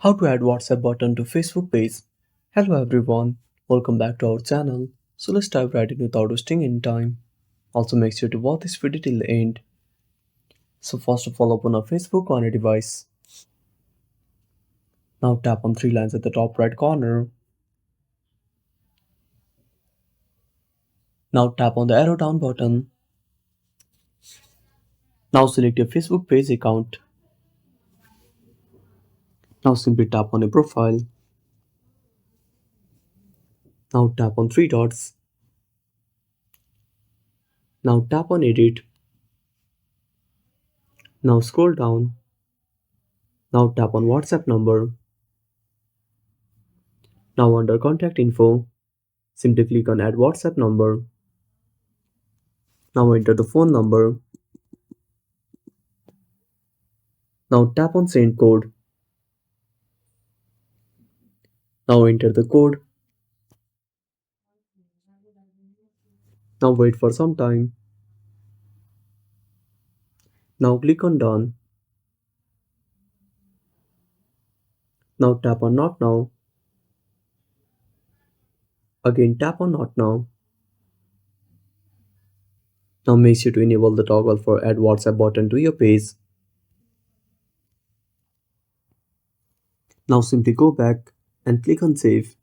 How to add WhatsApp button to Facebook page. Hello everyone, welcome back to our channel. So let's dive right in without wasting any time. Also make sure to watch this video till the end. So first of all open up Facebook on a device. Now tap on three lines at the top right corner. Now tap on the arrow down button. Now select your Facebook page account. Now simply tap on your profile. Now tap on three dots. Now tap on edit. Now scroll down. Now tap on WhatsApp number. Now under contact info, simply click on add WhatsApp number. Now enter the phone number. Now tap on send code. Now enter the code. Now wait for some time. Now click on done. Now tap on not now. Again tap on not now. Now make sure to enable the toggle for add WhatsApp button to your page. Now simply go back and click on save.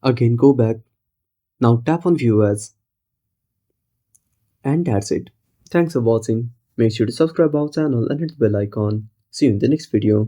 Again go back. Now tap on view as. And that's it. Thanks for watching. Make sure to subscribe our channel and hit the bell icon. See you in the next video.